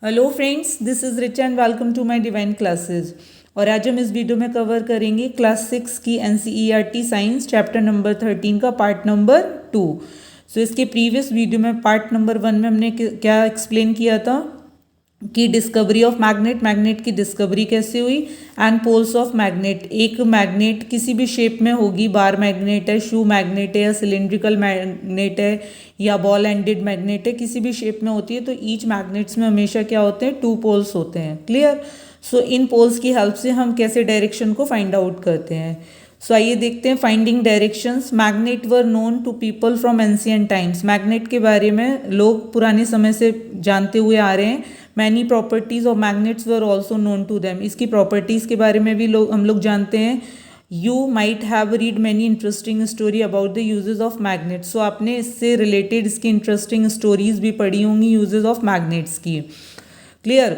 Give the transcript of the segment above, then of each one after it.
Hello friends, this is Richa and welcome to my divine classes. और आज हम इस वीडियो में कवर करेंगे क्लास 6 की एनसीईआरटी साइंस चैप्टर नंबर 13 का पार्ट नंबर 2। सो इसके प्रीवियस वीडियो में पार्ट नंबर 1 में हमने क्या एक्सप्लेन किया था कि डिस्कवरी ऑफ मैग्नेट की डिस्कवरी कैसे हुई एंड पोल्स ऑफ मैग्नेट। एक मैग्नेट किसी भी शेप में होगी, बार मैग्नेट है, शू मैग्नेट है, या सिलिंड्रिकल मैग्नेट है, या बॉल एंडेड मैग्नेट है, किसी भी शेप में होती है। तो ईच मैग्नेट्स में हमेशा क्या होते हैं, 2 पोल्स होते हैं। क्लियर। सो इन पोल्स की हेल्प से हम कैसे डायरेक्शन को फाइंड आउट करते हैं। सो आइए देखते हैं finding directions. Magnet were known to people from ancient times. Magnet के बारे में लोग पुराने समय से जानते हुए आ रहे हैं। Many properties of magnets were also known to them. इसकी प्रॉपर्टीज़ के बारे में भी हम लोग जानते हैं। You might have read many interesting story about the uses of magnets. So आपने इससे रिलेटेड इसकी इंटरेस्टिंग स्टोरीज भी पढ़ी होंगी यूजेज ऑफ मैग्नेट्स की। Clear.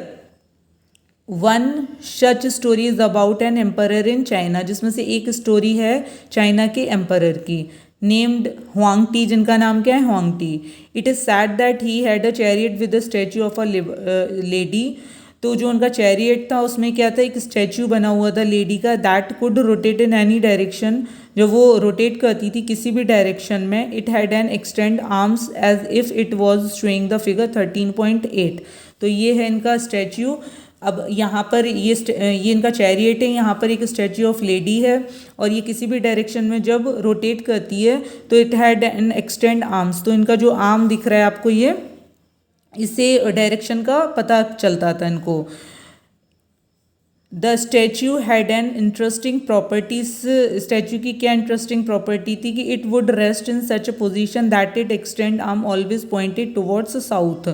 One such story is about an emperor in China, जिसमें से एक स्टोरी है चाइना के एम्परर की, नेम्ड हुआंगटी, जिनका नाम क्या है, Huangdi. It is said that he had a chariot with the statue of a lady. तो जो उनका चैरियट था उसमें क्या था, एक स्टैच्यू बना हुआ था लेडी का, that could rotate in any direction. जब वो रोटेट करती थी किसी भी डायरेक्शन में, it had an extend arms as if it was showing the figure 13.8। तो ये है इनका स्टैच्यू। अब यहाँ पर ये इनका चैरियट है, यहाँ पर एक स्टैच्यू ऑफ लेडी है, और ये किसी भी डायरेक्शन में जब रोटेट करती है तो it had an extend arms. तो इनका जो आर्म दिख रहा है आपको, ये इससे डायरेक्शन का पता चलता था इनको। The statue had an interesting properties. Statue की क्या इंटरेस्टिंग प्रॉपर्टी थी कि it would rest in such a position that it extend arm always pointed towards south.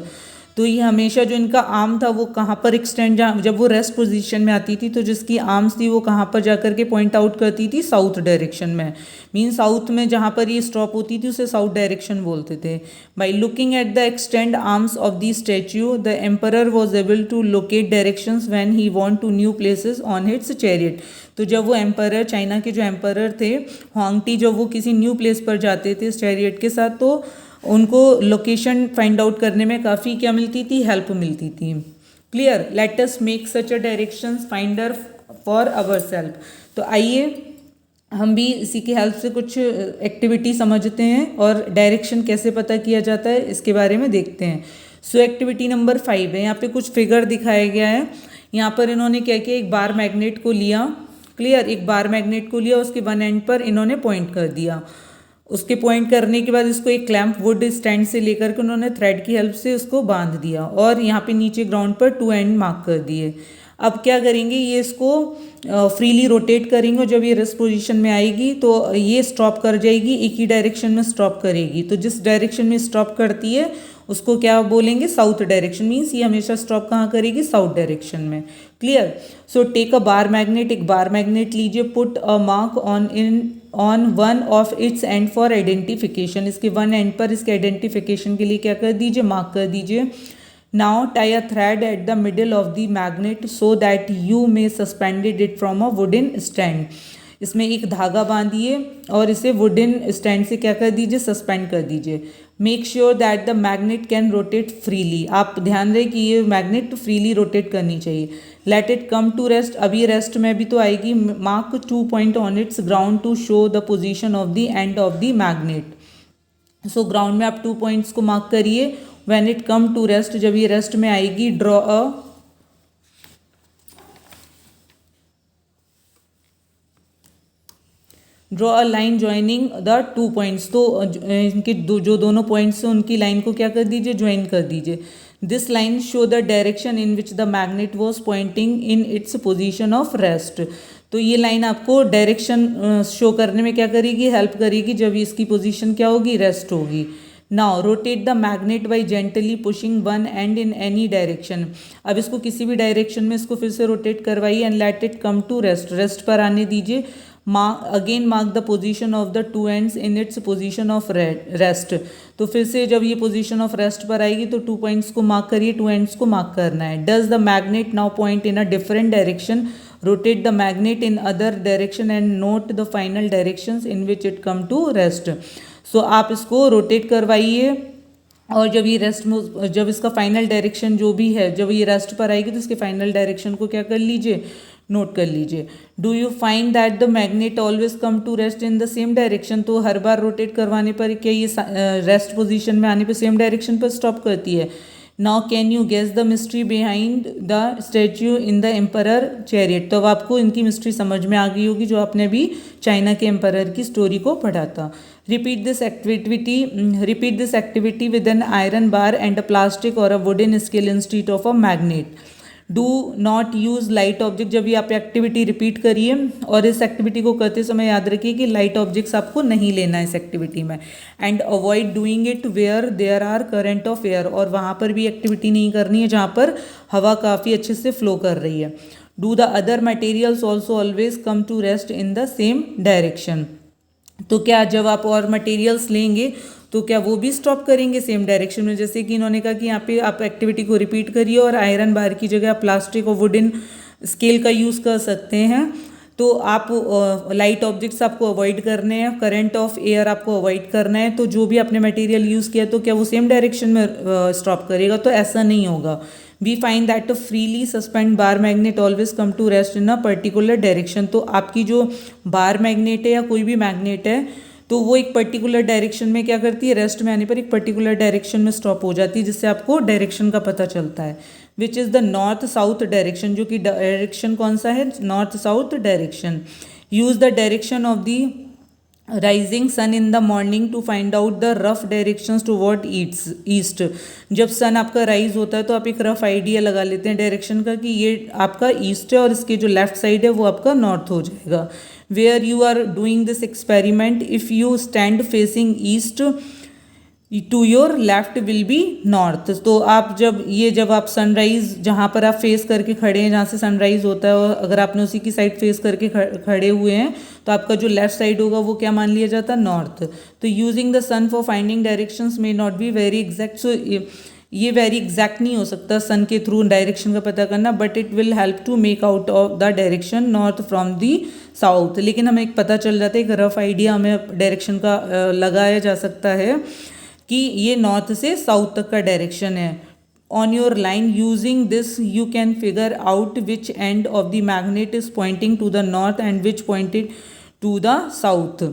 तो ये हमेशा जो इनका आर्म था वो कहाँ पर एक्सटेंड, जब वो रेस्ट पोजीशन में आती थी तो जिसकी आर्म्स थी वो कहाँ पर जाकर के पॉइंट आउट करती थी, साउथ डायरेक्शन में। मीन साउथ में जहाँ पर ये स्टॉप होती थी उसे साउथ डायरेक्शन बोलते थे। By looking at the extend arms of the statue the emperor was able to locate directions when he want to new places on its chariot. तो जब वो एम्परर, चाइना के जो एम्परर थे हुआंगटी, जब वो किसी न्यू प्लेस पर जाते थे इस चैरियट के साथ, तो उनको लोकेशन फाइंड आउट करने में काफ़ी क्या मिलती थी, हेल्प मिलती थी। Clear. Let us make such a direction finder for our self. तो आइए हम भी इसी की हेल्प से कुछ एक्टिविटी समझते हैं और डायरेक्शन कैसे पता किया जाता है इसके बारे में देखते हैं। सो एक्टिविटी नंबर 5 है। यहाँ पे कुछ फिगर दिखाया गया है। यहाँ पर इन्होंने क्या किया, एक बार मैग्नेट को लिया। क्लियर। एक बार मैग्नेट को लिया, उसके वन एंड पर इन्होंने पॉइंट कर दिया। उसके पॉइंट करने के बाद इसको एक क्लैंप वुड स्टैंड से लेकर के उन्होंने थ्रेड की हेल्प से उसको बांध दिया, और यहाँ पे नीचे ग्राउंड पर 2 एंड मार्क कर दिए। अब क्या करेंगे, ये इसको फ्रीली रोटेट करेंगे, और जब ये रेस्ट पोजीशन में आएगी तो ये स्टॉप कर जाएगी, एक ही डायरेक्शन में स्टॉप करेगी। तो जिस डायरेक्शन में स्टॉप करती है उसको क्या बोलेंगे, साउथ डायरेक्शन। मीन्स ये हमेशा स्टॉप कहाँ करेगी, साउथ डायरेक्शन में। Clear. So take a bar magnet. एक बार मैग्नेट लीजिए, put a mark on one of its end for identification. इसके वन एंड पर इसके आइडेंटिफिकेशन के लिए क्या कर दीजिए, मार्क कर दीजिए। Now tie a thread at the middle of the magnet so that you may suspended it from a wooden stand. इसमें एक धागा बांधिए और इसे वुडन स्टैंड से क्या कर दीजिए, सस्पेंड कर दीजिए। Make sure that the magnet can rotate freely. आप ध्यान रहे कि ये मैग्नेट फ्रीली रोटेट करनी चाहिए। Let it come to rest. अब ये रेस्ट में भी तो आएगी। Mark 2 point on its ground to show the position of the end of the magnet. So ground में आप 2 पॉइंट्स को मार्क करिए। When it come to rest, जब ये रेस्ट में आएगी, draw a line joining the 2 points. तो इनके जो दोनों पॉइंट्स हैं उनकी लाइन को क्या कर दीजिए, ज्वाइन कर दीजिए। This line show the direction in which the magnet was pointing in its position of rest. तो ये लाइन आपको डायरेक्शन शो करने में क्या करेगी, हेल्प करेगी, जब इसकी पोजीशन क्या होगी, रेस्ट होगी। Now rotate the magnet by gently pushing one and in any direction. अब इसको किसी भी डायरेक्शन में इसको फिर से रोटेट करवाइए and let it come to rest. Rest पर आने दीजिए। Again mark the position of the 2 ends in its position of rest. तो फिर से जब ये पोजीशन ऑफ रेस्ट पर आएगी तो 2 पॉइंट्स को मार्क करिए, 2 एंड्स को मार्क करना है। Does the magnet now point in a different direction, rotate the magnet in other direction and note the final directions in which it come to rest. So आप इसको rotate करवाइए और जब ये रेस्ट में, जब इसका फाइनल डायरेक्शन जो भी है, जब ये रेस्ट पर आएगी तो इसके फाइनल डायरेक्शन को क्या कर लीजिए, नोट कर लीजिए। Do you find that the magnet always come to rest in the same direction? तो हर बार रोटेट करवाने पर क्या ये रेस्ट पोजीशन में आने पर सेम डायरेक्शन पर स्टॉप करती है? Now can you guess the mystery behind the statue in the emperor chariot? तो अब आपको इनकी मिस्ट्री समझ में आ गई होगी जो आपने अभी चाइना के एम्परर की स्टोरी को पढ़ा था। Repeat this activity with an iron bar and a plastic और a wooden scale instead of a magnet. Do not use light object. जब ये आप एक्टिविटी रिपीट करिए और इस एक्टिविटी को करते समय याद रखिए कि लाइट ऑब्जेक्ट्स आपको नहीं लेना है इस एक्टिविटी में। And avoid doing it where there are current of air. और वहाँ पर भी एक्टिविटी नहीं करनी है जहाँ पर हवा काफ़ी अच्छे से फ्लो कर रही है। Do the other materials also always come to rest in the same direction. तो क्या जब आप और मटेरियल्स लेंगे तो क्या वो भी स्टॉप करेंगे सेम डायरेक्शन में? जैसे कि इन्होंने कहा कि यहाँ पे आप एक्टिविटी को रिपीट करिए और आयरन बार की जगह प्लास्टिक और वुडन स्केल का यूज़ कर सकते हैं। तो आप लाइट ऑब्जेक्ट्स आपको अवॉइड करने हैं, करंट ऑफ एयर आपको अवॉइड करना है। तो जो भी आपने मटेरियल यूज़ किया तो क्या वो सेम डायरेक्शन में स्टॉप करेगा? तो ऐसा नहीं होगा। We find that a freely suspend bar magnet always come to rest in a particular direction. तो आपकी जो बार मैग्नेट है या कोई भी मैग्नेट है तो वो एक पर्टिकुलर डायरेक्शन में क्या करती है, रेस्ट में आने पर एक पर्टिकुलर डायरेक्शन में स्टॉप हो जाती है, जिससे आपको डायरेक्शन का पता चलता है। Which is the north south direction, जो कि डायरेक्शन कौन सा है, north south direction. Use the direction of the rising sun in the morning to find out the rough directions toward east. जब सन आपका राइज होता है तो आप एक रफ आइडिया लगा लेते हैं डायरेक्शन का कि ये आपका ईस्ट है और इसके जो लेफ्ट साइड है वो आपका नॉर्थ हो जाएगा। Where you are doing this experiment, if you stand facing east to your left will be north. तो आप जब आप सनराइज जहाँ पर आप फेस करके खड़े हैं, जहाँ से सनराइज होता है, और अगर आपने उसी की साइड फेस करके खड़े हुए हैं तो आपका जो लेफ्ट साइड होगा वो क्या मान लिया जाता है, नॉर्थ। तो using the sun for finding directions may not be very exact. So ये वेरी एग्जैक्ट नहीं हो सकता सन के थ्रू डायरेक्शन का पता करना, but it will help to make out of the direction north from the south. लेकिन हमें एक पता चल जाता है, एक रफ आइडिया हमें डायरेक्शन का लगाया जा सकता है कि ये नॉर्थ से साउथ तक का डायरेक्शन है। On your line using this you can figure out which end of the magnet is pointing to the north and which pointed to the south.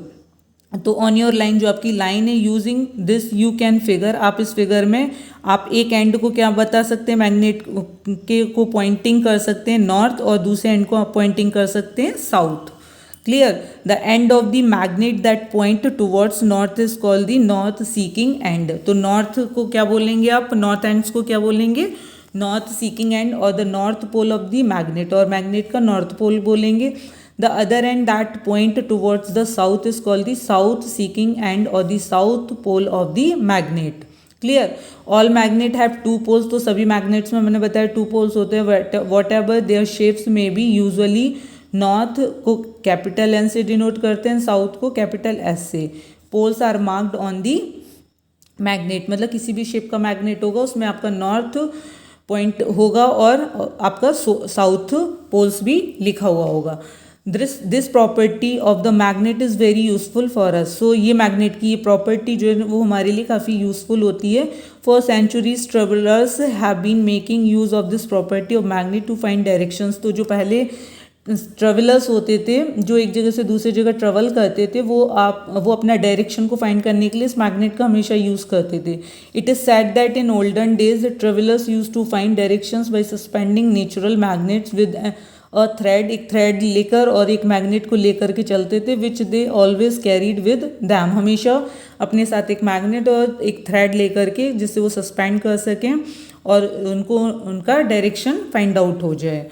तो ऑन योर लाइन, जो आपकी line है, using this you can figure, आप इस figure में आप एक and को क्या बता सकते हैं, मैग्नेट के को पॉइंटिंग कर सकते हैं नॉर्थ, और दूसरे एंड को आप पॉइंटिंग कर सकते हैं south. Clear? The end of the magnet that point towards north is called the north seeking end. तो नॉर्थ को क्या बोलेंगे आप, नॉर्थ एंड्स को क्या बोलेंगे, नॉर्थ सीकिंग एंड, और the north pole of the magnet, और मैग्नेट का नॉर्थ पोल बोलेंगे। The other end that point towards the south is called the south seeking end or the south pole of the magnet. Clear? All magnet have two poles. तो सभी magnets में मैंने बताया two poles होते हैं। Whatever their shapes may be, usually north को capital N से denote करते हैं, साउथ को कैपिटल S से। Poles are marked on the magnet, मतलब किसी भी शेप का मैग्नेट होगा उसमें आपका नॉर्थ पॉइंट होगा और आपका साउथ पोल्स भी लिखा हुआ होगा। This property of the magnet is very useful for us. So ये मैग्नेट की ये प्रॉपर्टी जो है वो हमारे लिए काफ़ी यूजफुल होती है। For centuries travellers have been making use of this property of magnet to find directions. तो जो पहले ट्रेवलर्स होते थे जो एक जगह से दूसरी जगह ट्रेवल करते थे, वो अपना डायरेक्शन को फाइंड करने के लिए इस मैग्नेट का हमेशा यूज़ करते थे। It is said that in olden days travellers use to find directions by suspending natural magnets with a thread. एक थ्रेड लेकर और एक मैग्नेट को लेकर के चलते थे, which they always carried with them. हमेशा अपने साथ एक मैग्नेट और एक थ्रेड लेकर के, जिससे वो सस्पेंड कर सकें और उनका डायरेक्शन फाइंड आउट हो जाए।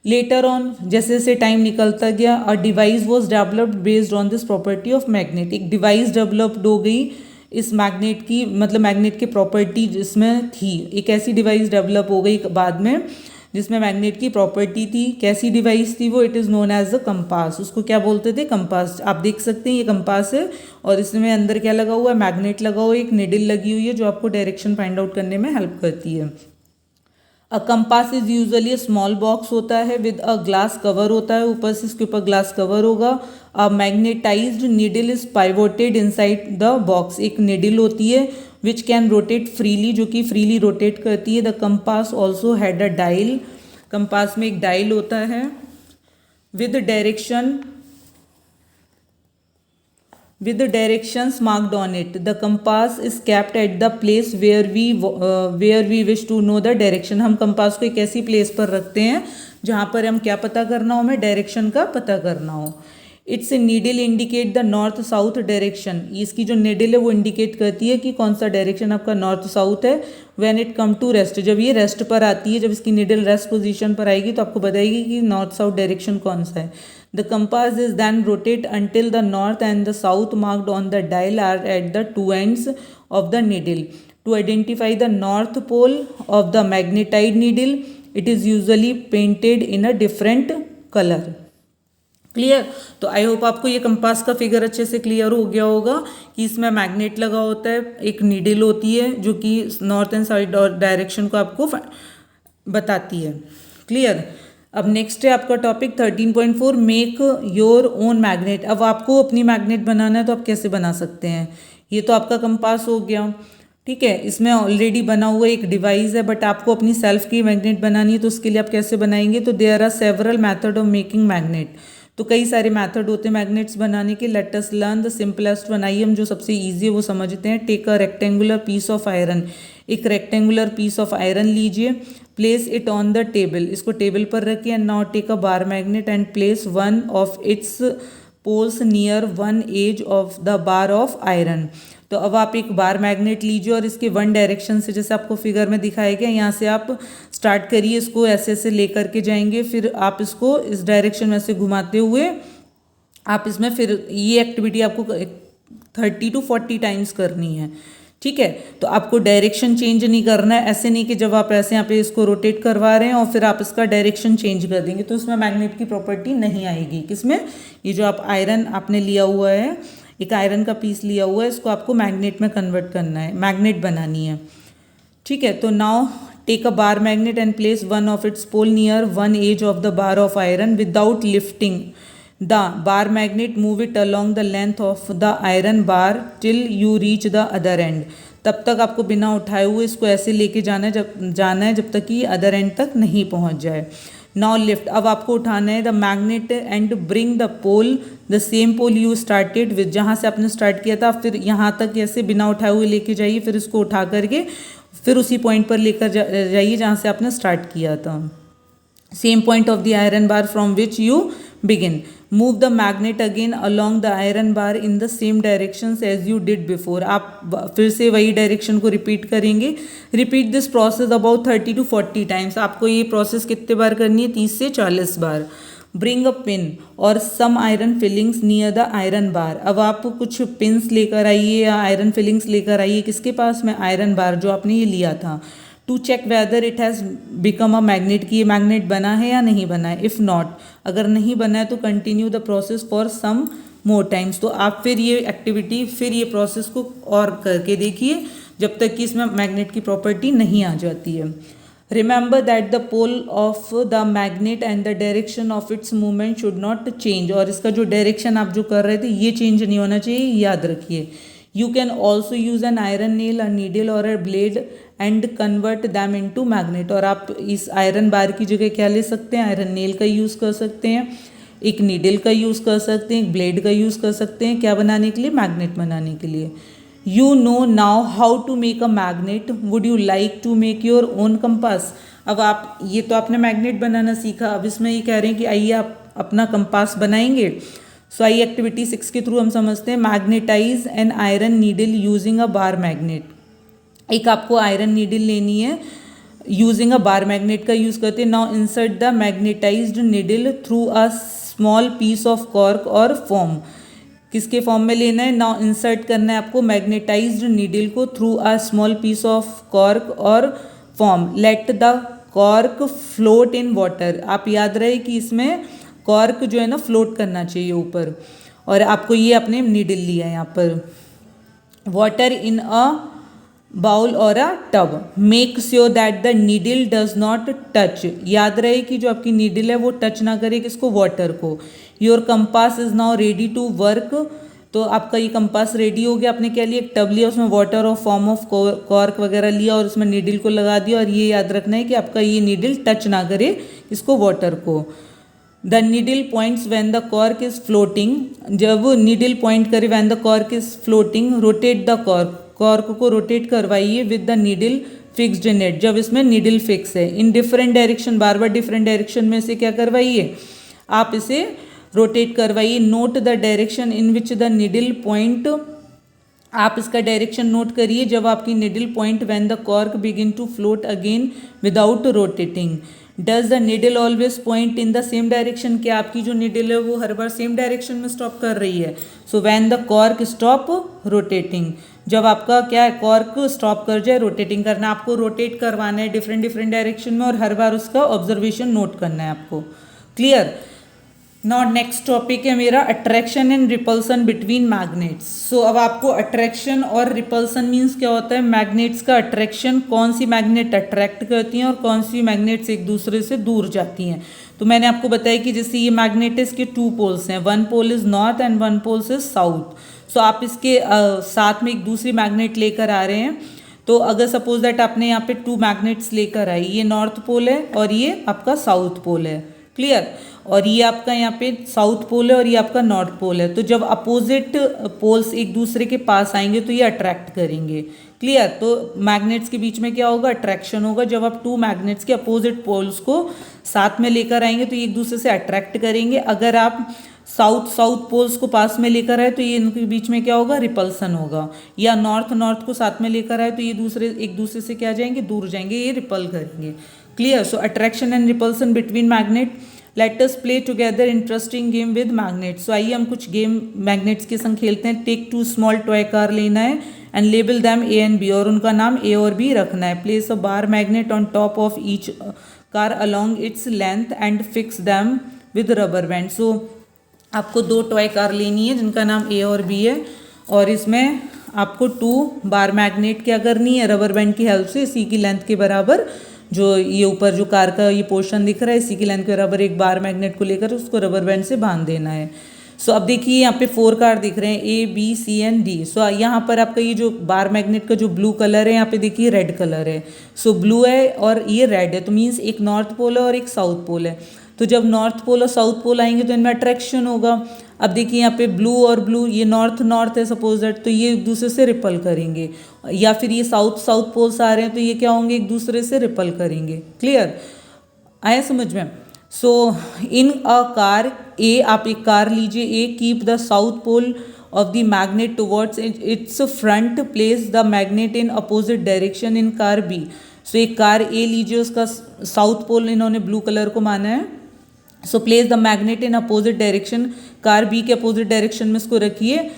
लेटर ऑन, जैसे जैसे टाइम निकलता गया, a device was developed based on this property of magnet. एक डिवाइस डेवलप्ड हो गई इस मैग्नेट की, मतलब मैग्नेट की प्रॉपर्टी जिसमें थी, एक ऐसी डिवाइस डेवलप हो गई बाद में जिसमें मैग्नेट की प्रॉपर्टी थी। कैसी डिवाइस थी वो? It is known as a compass. उसको क्या बोलते थे? कंपास। आप देख सकते हैं ये कंपास है और इसमें अंदर क्या लगा हुआ है? मैग्नेट लगा हुआ है, एक निडल लगी हुई है जो आपको डायरेक्शन फाइंड आउट करने में हेल्प करती है। A compass is usually small box होता है विद अ ग्लास कवर होता है, ऊपर से इसके ऊपर ग्लास कवर होगा। A magnetised needle is pivoted inside the box. एक नीडल होती है विच कैन रोटेट फ्रीली, जो कि फ्रीली रोटेट करती है। The compass also had a dial, compass में एक डायल होता है। With directions marked on it, the compass is kept at the place where we wish to know the direction। हम compass को एक ऐसी प्लेस पर रखते हैं जहाँ पर हम क्या पता करना हो, हमें डायरेक्शन का पता करना हो। It's needle indicate the north south direction, इसकी जो नीडल है वो इंडिकेट करती है कि कौन सा डायरेक्शन आपका नॉर्थ साउथ है। When it come to rest, जब ये रेस्ट पर आती है, जब इसकी नीडल रेस्ट पोजीशन पर आएगी तो आपको बताएगी कि नॉर्थ साउथ डायरेक्शन कौन सा है। The compass is then rotate until the north and the south marked on the dial are at the two ends of the needle. To identify the north pole of the magnetised needle, it is usually painted in a different colour. Clear? तो I hope आपको ये compass का figure अच्छे से clear हो गया होगा कि इसमें मैग्नेट लगा होता है, एक नीडल होती है जो कि नॉर्थ एंड साउथ और डायरेक्शन को आपको बताती है। क्लियर? अब नेक्स्ट है आपका topic 13.4, make your own magnet. अब आपको अपनी मैग्नेट बनाना है तो आप कैसे बना सकते हैं। ये तो आपका कंपास हो गया, ठीक है, इसमें ऑलरेडी बना हुआ एक डिवाइस है, बट आपको अपनी सेल्फ की मैग्नेट बनानी है तो उसके लिए आप कैसे बनाएंगे। तो there are several method of making magnet, तो कई सारे मैथड होते हैं मैग्नेट्स बनाने के। Let us learn the simplest one. आइए हम जो सबसे ईजी है वो समझते हैं। Take a rectangular piece of iron, एक रेक्टेंगुलर पीस ऑफ आयरन लीजिए। Place it on the table, इसको टेबल पर रखिए। And now take a bar magnet and place one of its poles near one edge of the bar of iron. तो अब आप एक bar magnet लीजिए और इसके वन डायरेक्शन से, जैसे आपको फिगर में दिखाया गया, यहाँ से आप स्टार्ट करिए, इसको ऐसे ऐसे लेकर के जाएंगे, फिर आप इसको इस डायरेक्शन में से घुमाते हुए आप इसमें फिर ये एक्टिविटी आपको 30 to 40 टाइम्स करनी है। ठीक है, तो आपको डायरेक्शन चेंज नहीं करना है। ऐसे नहीं कि जब आप ऐसे यहाँ पे इसको रोटेट करवा रहे हैं और फिर आप इसका डायरेक्शन चेंज कर देंगे तो इसमें मैग्नेट की प्रॉपर्टी नहीं आएगी। किसमें? ये जो आप आयरन आपने लिया हुआ है, एक आयरन का पीस लिया हुआ है, इसको आपको मैग्नेट में कन्वर्ट करना है, मैग्नेट बनानी है। ठीक है, तो now take a bar magnet and place one of its pole near one edge of the bar of iron without lifting the bar magnet. Move it along the length of the iron bar till you reach the other end. तब तक आपको बिना उठाए हुए इसको ऐसे लेके जाना है जब तक कि अदर एंड तक नहीं पहुंच जाए। नाउ लिफ्ट, अब आपको उठाना है the magnet and bring the pole the same pole you started with, जहाँ से आपने स्टार्ट किया था फिर यहाँ तक ऐसे बिना उठाए हुए लेके जाइए, फिर इसको उठा करके फिर उसी पॉइंट पर लेकर जाइए जहाँ से आपने स्टार्ट किया था। Same point of the iron bar from which you begin. Move the magnet again along the iron bar in the same direction as you did before. आप फिर से वही डायरेक्शन को रिपीट करेंगे। Repeat this process about 30 to 40 times. आपको ये process कितने बार करनी है? 30 से 40 बार। ब्रिंग अ पिन और some iron filings near the iron bar. अब आप कुछ पिन्स लेकर आइए या आयरन फिलिंग्स लेकर आइए, किसके पास में? आयरन बार जो आपने ये लिया था। To check whether it has become a magnet, की ये मैग्नेट बना है या नहीं बना है। इफ़ नॉट, अगर नहीं बना है तो continue the process for some more times. तो आप फिर ये एक्टिविटी, फिर ये प्रोसेस को और करके देखिए जब तक कि इसमें मैग्नेट की प्रॉपर्टी नहीं आ जाती है। Remember that the pole of the magnet and the direction of its movement should not change. और इसका जो डायरेक्शन आप जो कर रहे थे ये चेंज नहीं होना चाहिए, याद रखिए। You can also use an iron nail, a needle or a blade and convert them into magnet। और आप इस आयरन बार की जगह क्या ले सकते हैं? आयरन नेल का यूज़ कर सकते हैं, एक नीडल का यूज़ कर सकते हैं, एक ब्लेड का यूज़ कर सकते हैं। क्या बनाने के लिए? मैग्नेट बनाने के लिए। You know now how to make a magnet. Would you like to make your own compass? अब आप ये तो आपने मैग्नेट बनाना सीखा, अब इसमें ये कह रहे हैं कि आइए आप अपना कंपास बनाएंगे। सो आइए एक्टिविटी 6 के थ्रू हम समझते हैं। Magnetise an iron needle using a bar magnet. एक आपको आयरन नीडल लेनी है, यूजिंग अ बार मैग्नेट का यूज़ करते हैं। Now insert the magnetised needle through a small piece of cork और फोम। किसके फॉर्म में लेना है? नाउ इंसर्ट करना है आपको मैग्नेटाइज्ड नीडल को through a small piece of cork और foam. Let the cork float in water. आप याद रहे कि इसमें कॉर्क जो है ना फ्लोट करना चाहिए ऊपर। और आपको ये अपने नीडल लिया है यहाँ पर। वाटर इन अ बाउल और a tub. Make sure that the needle does not touch. याद रहे कि जो आपकी नीडल है वो टच ना करे किसको? वाटर को। Your compass is now ready to work. तो आपका ये कंपास रेडी हो गया। आपने क्या लिया, एक टब लिया, उसमें वाटर और फॉर्म ऑफ कॉर्क वगैरह लिया और उसमें नीडल को लगा दिया, और ये याद रखना है कि आपका ये नीडल टच ना करे इसको, वाटर को। The needle points when the cork is floating, जब नीडल पॉइंट करे when the cork is floating, rotate the cork, cork को रोटेट करवाइए with the needle fixed in it, जब इसमें नीडल फिक्स है। In different direction, bar bar different direction में से क्या करवाइए, आप इसे रोटेट करवाइए। Note the direction in which the needle point, आप इसका डायरेक्शन नोट करिए जब आपकी needle point when the cork begin to float again without rotating. Does the needle always point in the same direction, क्या आपकी जो needle है वो हर बार सेम डायरेक्शन में स्टॉप कर रही है। So when the cork stop rotating, जब आपका क्या है, कॉर्क स्टॉप कर जाए रोटेटिंग करना, आपको रोटेट करवाना है डिफरेंट डिफरेंट डायरेक्शन में, और हर बार उसका ऑब्जर्वेशन नोट करना है आपको। क्लियर। नाउ नेक्स्ट टॉपिक है मेरा attraction and repulsion between magnets. So अब आपको अट्रैक्शन और रिपल्सन मीन्स क्या होता है, मैग्नेट्स का अट्रैक्शन, कौन सी मैग्नेट अट्रैक्ट करती हैं और कौन सी मैग्नेट्स एक दूसरे से दूर जाती हैं। तो मैंने आपको बताया कि जैसे ये मैग्नेट इसके 2 पोल्स हैं, 1 pole is north and 1 pole is south. So आप इसके साथ में एक दूसरी मैग्नेट लेकर आ रहे हैं। तो अगर सपोज दैट आपने यहाँ पे 2 मैग्नेट्स लेकर आई, ये नॉर्थ पोल है और ये आपका साउथ पोल है। क्लियर। और ये आपका यहाँ पे साउथ पोल है और ये आपका नॉर्थ पोल है। तो जब अपोजिट पोल्स एक दूसरे के पास आएंगे तो ये अट्रैक्ट करेंगे। क्लियर। तो मैग्नेट्स के बीच में क्या होगा, अट्रैक्शन होगा। जब आप 2 मैग्नेट्स के अपोजिट पोल्स को साथ में लेकर आएंगे तो ये एक दूसरे से अट्रैक्ट करेंगे। अगर आप साउथ पोल्स को पास में लेकर आए तो ये इनके बीच में क्या होगा, रिपल्सन होगा। या नॉर्थ को साथ में लेकर आए तो ये एक दूसरे से क्या जाएंगे, दूर जाएंगे, ये रिपल करेंगे। Clear. So attraction and repulsion between magnet. Let us play together interesting game with magnet. So आइए हम कुछ गेम मैग्नेट्स के संग खेलते हैं। टेक 2 स्मॉल टॉय कार लेना है and label them A and B, और उनका नाम ए और बी रखना है। Place a bar magnet on top of each car along its length and fix them with rubber band. So आपको 2 toy car लेनी है जिनका नाम ए और बी है, और इसमें आपको 2 बार मैग्नेट क्या करनी है, रबर बैंड की हेल्प से इसी की लेंथ के बराबर, जो ये ऊपर जो कार का ये पोर्शन दिख रहा है इसी की लेंथ के बराबर एक बार मैग्नेट को लेकर उसको रबर बैंड से बांध देना है। सो अब देखिए यहाँ पे 4 कार दिख रहे हैं, A B C and D. So यहाँ पर आपका ये जो बार मैग्नेट का जो ब्लू कलर है, यहाँ पे देखिए रेड कलर है। सो ब्लू है और ये रेड है, तो मीन्स एक नॉर्थ पोल है और एक साउथ पोल है। तो जब नॉर्थ पोल और साउथ पोल आएंगे तो इनमें अट्रैक्शन होगा। अब देखिए यहाँ पे ब्लू और ब्लू, ये नॉर्थ है सपोज दैट, तो ये एक दूसरे से रिपल करेंगे। या फिर ये साउथ पोल्स आ रहे हैं तो ये क्या होंगे, एक दूसरे से रिपल करेंगे। क्लियर। आया समझ में। सो इन अ कार ए, आप एक कार लीजिए A, keep the south pole of the magnet towards its front, place the magnet in opposite direction in car B. So एक कार ए लीजिए, उसका साउथ पोल इन्होंने ब्लू कलर को माना है। So place the magnet in opposite direction, car B के opposite direction में इसको रखिए।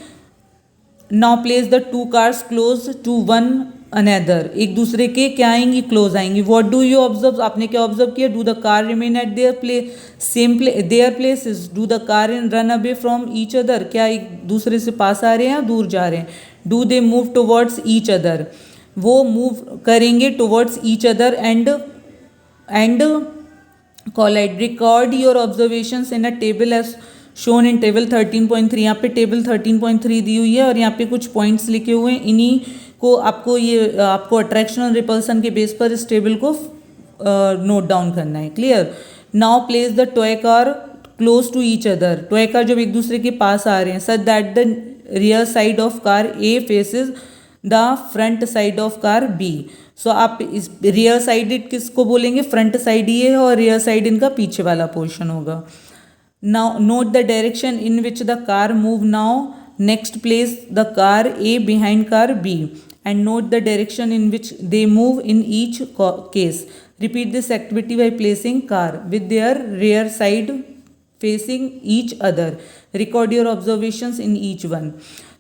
Now place the 2 cars close to one another, एक दूसरे के क्या आएंगी, क्लोज आएंगी। व्हाट डू यू ऑब्जर्व, आपने क्या ऑब्जर्व किया, do the car remain at there places, do the car in run away from each other, क्या एक दूसरे से पास आ रहे हैं या दूर जा रहे हैं। Do they move towards each other, वो मूव करेंगे towards each other and collide. Record your observations in a table as shown in table 13.3। यहाँ पे टेबल 13.3 दी हुई है और यहाँ पे कुछ पॉइंट्स लिखे हुए हैं, इन्हीं को आपको अट्रैक्शन और रिपल्सन के बेस पर इस टेबल को नोट डाउन करना है। Clear. Now place the toy car close to each other, toy car जब एक दूसरे के पास आ रहे हैं, such that the rear side of car A faces the front side of car B. So आप इस रियर साइड किसको बोलेंगे, फ्रंट साइड ये है और रियर साइड इनका पीछे वाला पोर्शन होगा। Now note the direction in which the car move. Now next place the car A behind car B and note the direction in which they move in each case. Repeat this activity by placing car with their rear side facing each other. Record your observations in each one.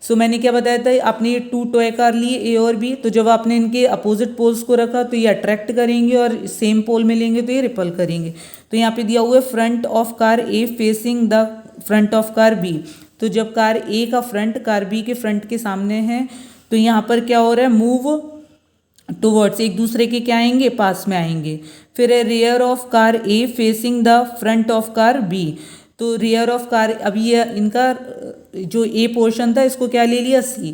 So मैंने क्या बताया था, आपने ये 2 toy car लिए ए और B, तो जब आपने इनके अपोजिट पोल्स को रखा तो ये अट्रैक्ट करेंगे और सेम पोल में लेंगे तो ये रिपल करेंगे। तो यहाँ पे दिया हुआ है front of car A facing the front of car B. तो जब कार ए का फ्रंट कार बी के फ्रंट के सामने है तो यहाँ पर क्या हो रहा है, मूव टुवर्ड्स, एक दूसरे के क्या आएंगे, पास में आएंगे। फिर है rear of car A facing the front of car B, तो रियर ऑफ कार, अभी ये इनका जो ए पोर्शन था इसको क्या ले लिया सी,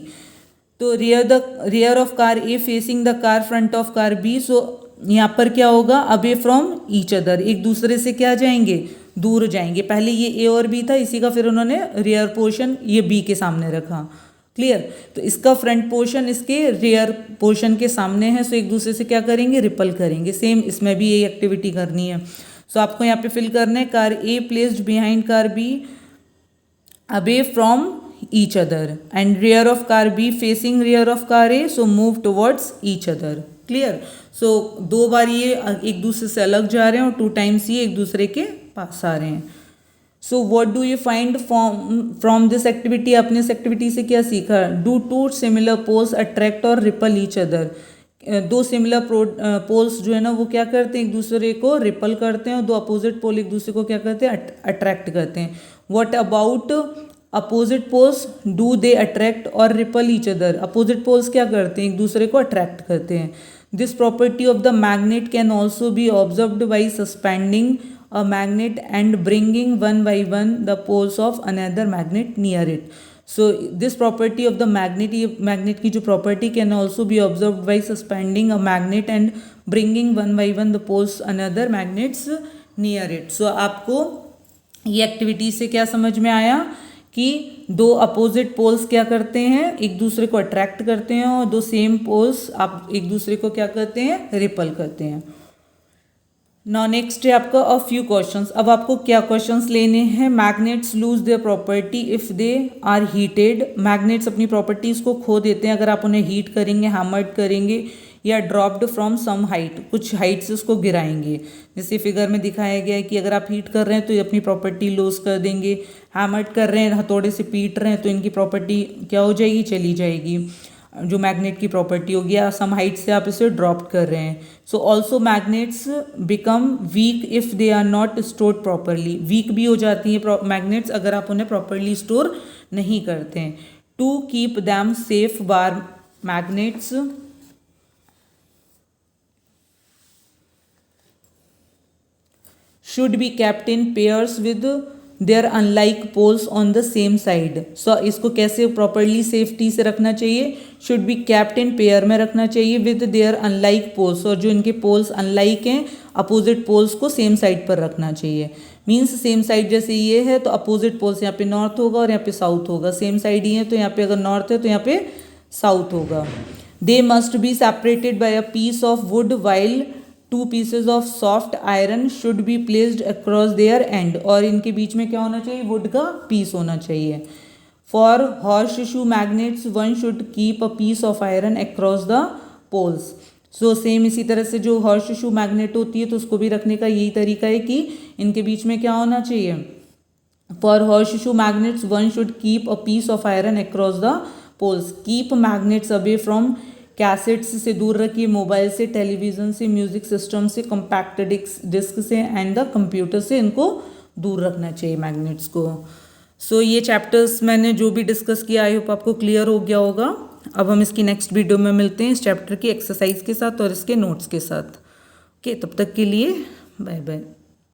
तो rear of car A facing the car front of car B, so यहाँ पर क्या होगा, अवे फ्रॉम ईच अदर, एक दूसरे से क्या जाएंगे, दूर जाएंगे। पहले ये ए और बी था, इसी का फिर उन्होंने रियर पोर्शन ये बी के सामने रखा। क्लियर, तो इसका फ्रंट पोर्शन इसके रियर पोर्शन के सामने है, सो एक दूसरे से क्या करेंगे, रिपल करेंगे। सेम इसमें भी यही एक्टिविटी करनी है। सो आपको यहाँ पे फिल करना है, car A placed behind car be away from each other and rear of car B facing rear of car A, so move towards each other. Clear, so दो बार ये एक दूसरे से अलग जा रहे हैं और 2 टाइम्स ये एक दूसरे के पास आ रहे हैं। So what do you find from this activity, आपने इस एक्टिविटी से क्या सीखा, डू 2 सिमिलर पोल्स अट्रैक्ट और repel each other, 2 similar poles जो है ना वो क्या करते हैं, एक दूसरे को रिपल करते हैं, और 2 अपोजिट पोल एक दूसरे को क्या करते हैं, अट्रैक्ट करते हैं। What about opposite poles, do they attract और repel each other, opposite poles क्या करते हैं, एक दूसरे को अट्रैक्ट करते हैं। This property of the magnet can also be observed by suspending a magnet and bringing one by one the poles of another magnet near it. So this property of the magnet, ये magnet की जो property can also be observed by suspending a magnet and bringing one by one the poles another magnets near it. So आपको ये activity से क्या समझ में आया कि 2 अपोजिट पोल्स क्या करते हैं, एक दूसरे को अट्रैक्ट करते हैं, और 2 सेम पोल्स आप एक दूसरे को क्या करते हैं, रिपल करते हैं। नाउ नेक्स्ट है आपका अ फ्यू क्वेश्चंस। अब आपको क्या क्वेश्चंस लेने हैं, magnets lose their property if they are heated, magnets अपनी प्रॉपर्टीज को खो देते हैं अगर आप उन्हें हीट करेंगे, हैमर्ड करेंगे, या ड्रॉप्ड फ्रॉम सम हाइट, कुछ हाइट से उसको गिराएंगे। जैसे फिगर में दिखाया गया है कि अगर आप हीट कर रहे हैं तो ये अपनी प्रॉपर्टी लूज कर देंगे, हैमर्ड कर रहे हैं, हथौड़े से पीट रहे हैं तो इनकी प्रॉपर्टी क्या हो जाएगी, चली जाएगी, जो मैग्नेट की प्रॉपर्टी होगी, या सम हाइट से आप इसे ड्रॉप कर रहे हैं। So also magnets become weak if they are not stored properly, weak भी हो जाती हैं मैग्नेट्स अगर आप उन्हें प्रॉपरली स्टोर नहीं करते हैं। To keep them safe bar magnets should be kept in pairs with their unlike poles on the same side. So इसको कैसे properly safety से रखना चाहिए, should be kept in pair में रखना चाहिए with their unlike poles, और जो इनके poles unlike हैं opposite poles को same side पर रखना चाहिए। मीन्स सेम साइड जैसे ये है तो अपोजिट पोल्स यहाँ पे नॉर्थ होगा और यहाँ पे साउथ होगा, सेम साइड ही है तो यहाँ पे अगर नॉर्थ है तो यहाँ पे साउथ होगा। They must be separated by a piece of wood while 2 pieces of soft iron should be placed across their end, और इनके बीच में क्या होना चाहिए, वुड का पीस होना चाहिए। For horseshoe magnets one should keep a piece of iron across the poles. So same इसी तरह से जो horseshoe magnet होती है तो उसको भी रखने का यही तरीका है कि इनके बीच में क्या होना चाहिए, for horseshoe magnets one should keep a piece of iron across the poles. keep magnets away from cassettes से दूर रखिए, मोबाइल से, टेलीविज़न से, म्यूज़िक सिस्टम से, कम्पैक्ट डिस्क से एंड द कंप्यूटर से इनको दूर रखना चाहिए मैग्नेट्स को। सो ये चैप्टर्स मैंने जो भी डिस्कस किया आई होप आपको क्लियर हो गया होगा। अब हम इसकी नेक्स्ट वीडियो में मिलते हैं इस चैप्टर की एक्सरसाइज के साथ और इसके नोट्स के साथ। ओके, तब तक के लिए बाय बाय।